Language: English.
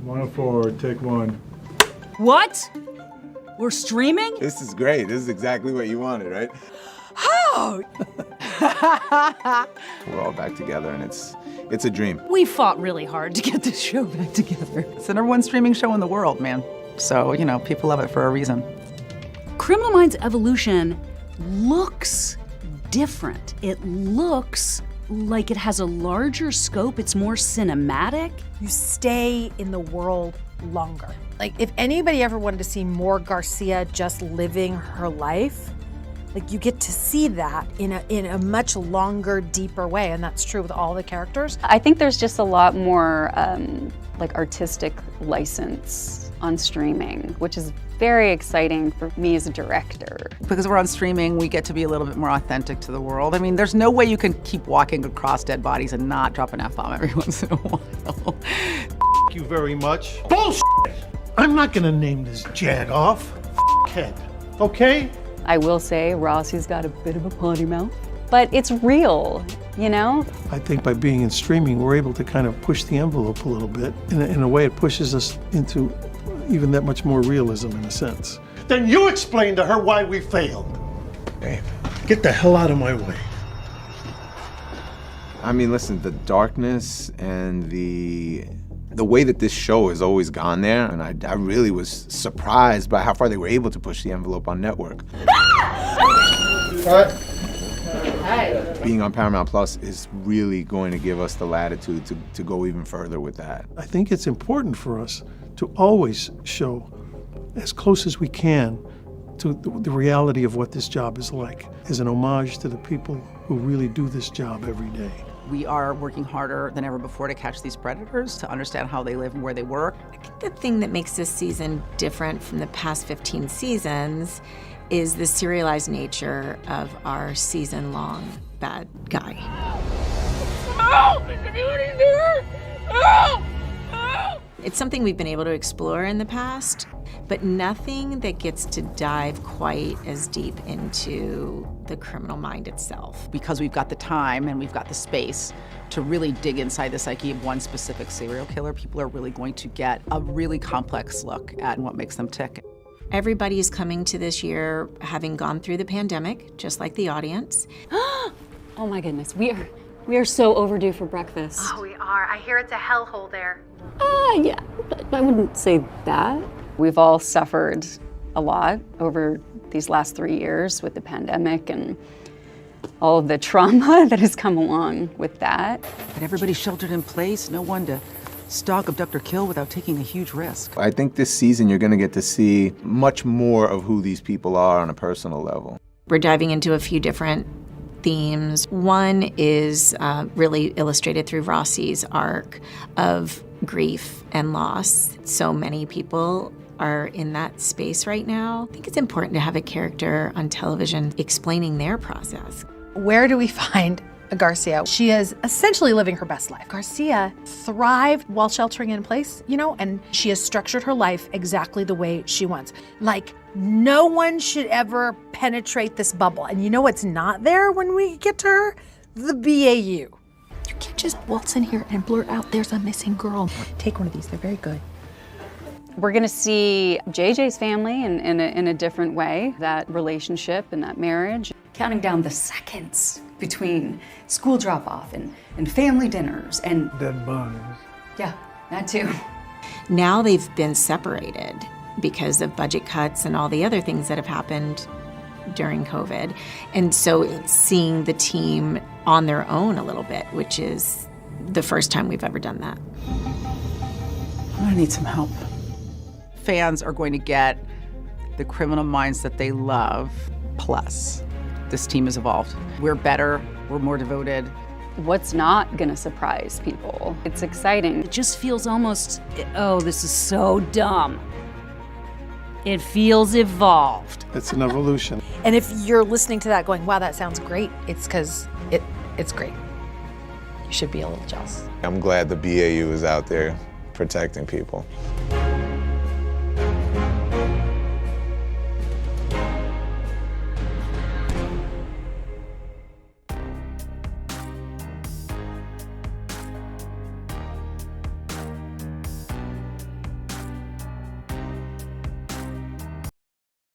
104, take one. What? We're streaming? This is great. This is exactly what you wanted, right? Oh! We're all back together, and it's a dream. We fought really hard to get this show back together. It's the #1 streaming show in the world, man. So, you know, people love it for a reason. Criminal Minds Evolution looks different. It looks like it has a larger scope. It's more cinematic. You stay in the world longer. Like, if anybody ever wanted to see more Garcia just living her life, like, you get to see that in a much longer, deeper way, and that's true with all the characters. I think there's just a lot more like artistic license on streaming, which is very exciting for me as a director. Because we're on streaming, we get to be a little bit more authentic to the world. I mean, there's no way you can keep walking across dead bodies and not drop an F-bomb every once in a while. Thank you very much. Bullshit! I'm not gonna name this jag off. Head, okay? I will say Rossi's got a bit of a potty mouth, but it's real, you know? I think by being in streaming, we're able to kind of push the envelope a little bit. In a way, it pushes us into even that much more realism in a sense. Then you explain to her why we failed. Babe. Get the hell out of my way. I mean, listen, the darkness and the way that this show has always gone there, and I really was surprised by how far they were able to push the envelope on network. Being on Paramount Plus is really going to give us the latitude to go even further with that. I think it's important for us to always show as close as we can to the reality of what this job is like, as an homage to the people who really do this job every day. We are working harder than ever before to catch these predators, to understand how they live and where they work. I think the thing that makes this season different from the past 15 seasons is the serialized nature of our season-long bad guy. It's something we've been able to explore in the past, but nothing that gets to dive quite as deep into the criminal mind itself. Because we've got the time and we've got the space to really dig inside the psyche of one specific serial killer, people are really going to get a really complex look at what makes them tick. Everybody is coming to this year having gone through the pandemic, just like the audience. Oh my goodness, we are so overdue for breakfast. Oh, we are. I hear it's a hellhole there. Yeah, but I wouldn't say that. We've all suffered a lot over these last 3 years with the pandemic and all of the trauma that has come along with that. But everybody's sheltered in place, no one to stalk, abduct, or kill without taking a huge risk. I think this season you're going to get to see much more of who these people are on a personal level. We're diving into a few different themes. One is really illustrated through Rossi's arc of grief and loss. So many people are in that space right now. I think it's important to have a character on television explaining their process. Where do we find a Garcia? She is essentially living her best life. Garcia thrived while sheltering in place, you know, and she has structured her life exactly the way she wants. Like, no one should ever penetrate this bubble. And you know what's not there when we get to her? The BAU. You can't just waltz in here and blurt out, there's a missing girl. Take one of these, they're very good. We're gonna see JJ's family in a different way, that relationship and that marriage. Counting down the seconds between school drop-off and family dinners and... Dead bodies. Yeah, that too. Now they've been separated because of budget cuts and all the other things that have happened during COVID. And so it's seeing the team on their own a little bit, which is the first time we've ever done that. I need some help. Fans are going to get the Criminal Minds that they love, plus this team has evolved. We're better, we're more devoted. What's not gonna surprise people? It's exciting. It just feels almost, oh, this is so dumb. It feels evolved. It's an evolution. And if you're listening to that going, wow, that sounds great, it's because it's great. You should be a little jealous. I'm glad the BAU is out there protecting people.